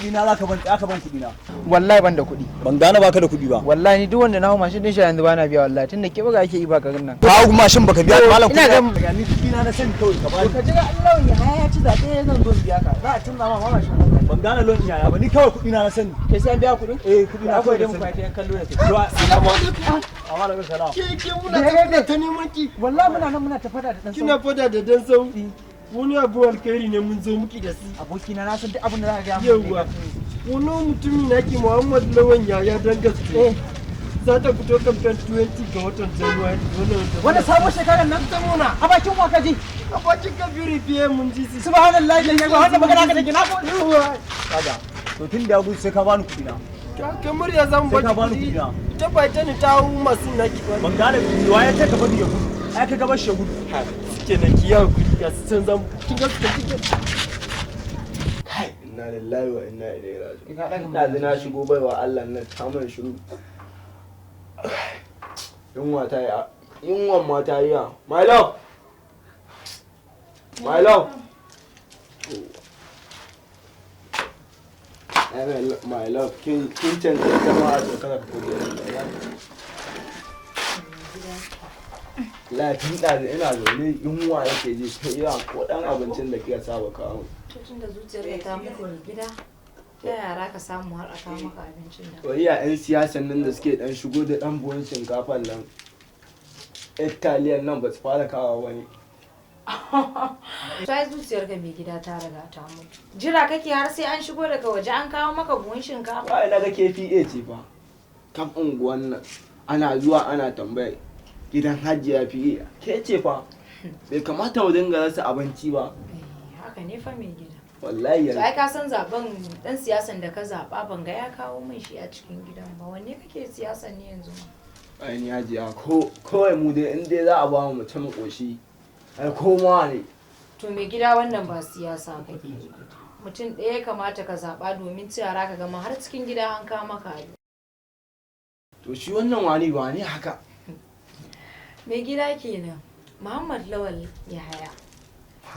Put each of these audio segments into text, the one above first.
kuɗi na zaka ban kuɗi na. Wallahi ban da kuɗi. Ban gane baka da kuɗi ba. Wallahi ni duk wanda na hau mashin din shi yanzu bana biya wallahi tunda ke buga ake yi ba garin nan. Ka hau mashin baka biya malam kuɗi. Ina ga ni kuɗi na sani kawai ka bani. ka jira Allah ya ci zaɓe zan zo biya ka. Za a tunna ma mashin nan. Ban gane lon yaya ba ni kawai kuɗi na sani. Kai sai an biya kuɗin? Kuɗi na akwai kawai da da mu sani. fata yan kallo da kai. Amma da salam. Ke muna ta neman ki. Wallahi muna nan muna ta fada da dan Kina fada da dan sau. Wani abu alkhairi ne mun zo miki da su. abokina na san duk abin da za ka ga Yawwa. Wani mutumi naki Muhammad Lawan Yaya dan gaske. Za ta fito kamfen 20 ga watan January. wanda sabon shekarar nan ta muna. a bakin waka ji A bakin kafiri fiye mun ji su. subhanallahi da yawa wanda magana ka take na gode Kaga. To tun da ya gudu sai ka bani kuɗi na. Kamar ya zan Sai ka baki bani kuɗi na. ta baita ni ta hu masu naki ba. Ban gane wa ya ce ka bari ya gudu. Ai ka gabar shi ya gudu. Suke na kiya kudi ga su can zan kin ga su kike. Kai inna lillahi wa inna ilaihi raji'un. Ina na shigo baiwa Allah nan ta mun shiru. Yunwa ta yi yunwan ma ta yi ya. My love. My love. My love, kin cancanta ma a tsokanar kudi. Lafi da ina zaune yunwa yake ji sai yawa ko dan abincin da kika saba kawo. Tun da zuciyar ta mutu mai gida, ta yara ka samu har a kawo maka abincin da. To iya 'yan siyasan nan da suke dan shigo da dan buhun shinkafan nan. Italiyan nan ba su fara kawo wani. Sai zuciyar ka mai gida ta riga ta mutu. Jira kake har sai an shigo daga waje an kawo maka buhun shinkafa. Ba ina ga KPA ce fa. Kan unguwan nan ana zuwa ana tambaya gidan hajiya PA ke ce fa. Bai kamata mu dinga rasa abinci ba. Haka ne fa mai gida. Wallahi yanzu. Sai ka san zaben dan siyasan da ka zaba ban ga ya kawo min shi a cikin gidan ba. Wanne kake siyasan ne yanzu ma? Ai ni hajiya kawai mu dai in dai za a ba mu mutum koshi. Ai koma ne. To mai gida wannan ba siyasa kake. Mutum ɗaya ya kamata ka zaba domin yara ka gama har cikin gida an kawo maka abu. To shi wannan wani haka. Mai gida kenan. Muhammad Lawal Yahaya.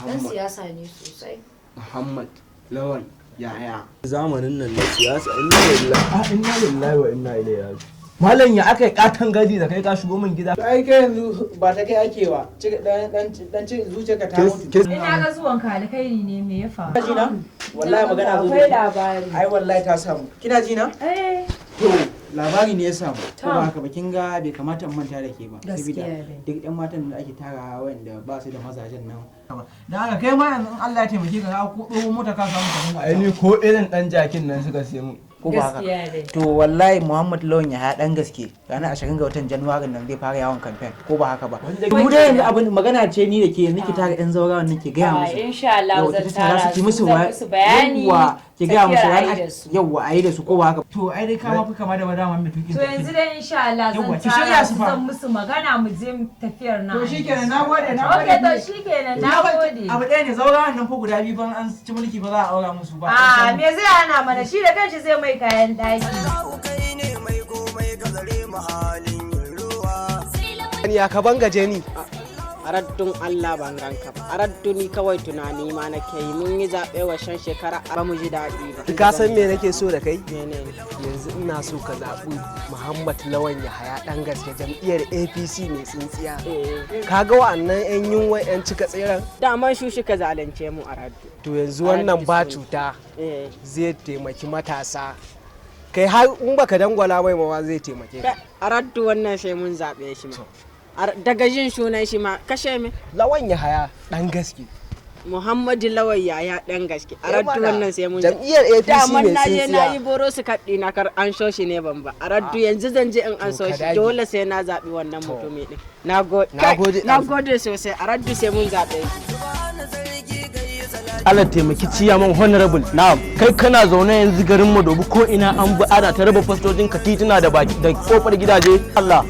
Dan siyasa ne sosai. Muhammad Lawan Yahaya. Zamanin nan na siyasa inna lillahi wa inna ilaihi raji'un. malam ya aka yi katon gadi da kai ka shigo min gida ai kai yanzu ba ta kai ake wa dan cin zuciyarka ta mutu Ina ga zuwan ka alkhairi ne me ya faru? kina ji na wallahi magana zo akwai labari. ai wallahi ta samu kina ji na to labari ne ya samu ko ba haka ba kin ga bai kamata in manta da ke ba Gaskiya saboda ne. duk ɗan matan da ake tarawa wanda ba su da mazajen nan dan haka kai ma yanzu in Allah ya taimake ka ko dogo mota ka samu ka dinga Ai ni ko irin dan jakin nan suka sai mu. ko ba haka Gaskiya ne. to wallahi Muhammad Lawan ya dan gaske ranar 20 ga watan January nan zai fara yawon campaign ko ba haka ba mu dai yanzu abin magana ce ni da ke yanzu ki tara ɗan zaurawan nan ki gaya musu Insha Allah Yau, zan ki tara su ki musu zan musu bayani. yawwa ki gaya musu tafiyar ayi ranar da su. yawwa ayi da su ko ba haka to ai dai ka mafi kama da madama mai tukin To yanzu dai insha Allah Yawwa, zan ki shirya tara su su fa. zan musu magana mu je tafiyar na. to shikenan nagode Okay to shikenan nagode. abu ɗaya ne zaurawan nan fa guda biyu ban an ci mulki ba za a aura musu ba Ah me zai hana mana shi da kanshi zai mai kayan daki. ya ka bangaje ni araddun Allah ban ganka ba aradduni kawai tunani ma nake yi mun yi zaɓe washen shekara ba mu ji daɗi ba ka san me nake so da kai menene yanzu ina so ka zaɓi Muhammad Lawan Yahaya dan gaske jam'iyyar APC mai tsintsiya ka ga wa'annan yan yunwa yan cika tseren daman shushi ka zalunce mu araddu to yanzu wannan ba cuta zai taimaki matasa kai har in baka dangwala mai mawa zai taimake ka araddu wannan sai mun zaɓe shi ma daga jin sunan shi ma kashe me Lawan Yahaya dan gaske Muhammadu Lawan Yahaya dan gaske araddu wannan sai mun jam'iyyar APC daman mai na je na yi tsintsiya boro su kaɗi na kar an so shi ne ban ba araddu yanzu zan je in an so ka shi dage. dole sai na zaɓi wannan mutumi ɗin Nagode. na gode sosai araddu sai mun zaɓe shi Allah taimaki ciyaman honorable na'am kai kana zaune yanzu garin Madobi ko ina an bi ana ta raba fastocin ka tituna da baki da kofar gidaje Allah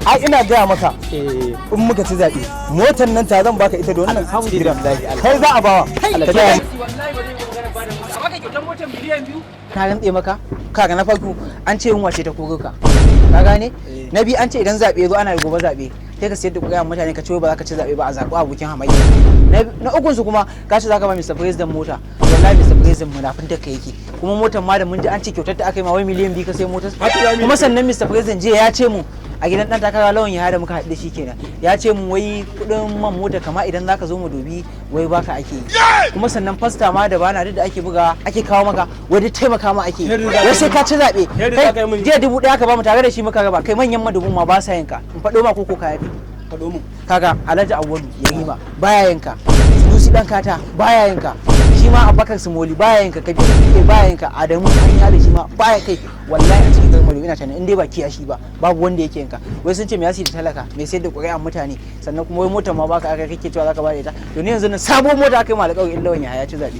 Ai ina gaya maka in muka ci zaɓe motar nan ta zan baka ita da wannan gidan kai za a bawa ka gaya na rantse maka kaga na farko an ce yunwa ce ta koro ka ka gane na biyu an ce idan zaɓe zo ana da gobe zaɓe sai ka sayar da ƙuri'an mutane ka ce ba za ka ci zaɓe ba a zaɓi abokin hamayya. Na ukun su kuma ka ce za ka ba Mr. President mota, wallahi Mr. President munafin da ka yake, kuma motar ma da mun ji an ce kyautar da aka yi ma wai miliyan 2 ka sai motar, kuma sannan Mr. President jiya ya ce mu a gidan dan takara Lawan Yahaya da muka haɗu da shi kenan, ya ce mu wai kuɗin man mota kama idan zaka zo mu dubi wai baka ake yi, kuma sannan fasta ma da bana da ake buga ake kawo maka wai duk taimaka ma ake yi, wai sai ka ci zaɓe. Jiya 1000 ka ba mu tare da shi muka raba, kai manyan madubun ma ba sa yanka, in faɗo ma koko ka yafi faɗo mu kaga Alhaji Awwalu Yarima baya yanka, Sunusi dan kata baya yanka, shi ma Abubakar Sumoli baya yanka, Kabiru baya yanka, Adamu Hanya da shi ma baya kai. Wallahi a cikin garmaro ina tunanin in dai ba kiyashi ba babu wanda yake yanka. Wai sun ce me yasi da talaka mai sayar da ƙuri'an mutane, sannan kuma wai motar ma baka aka kake cewa zaka ba da ita. To ni yanzu na sabon mota aka yi ma alƙawari in Lawan Yahaya ci zaɓe.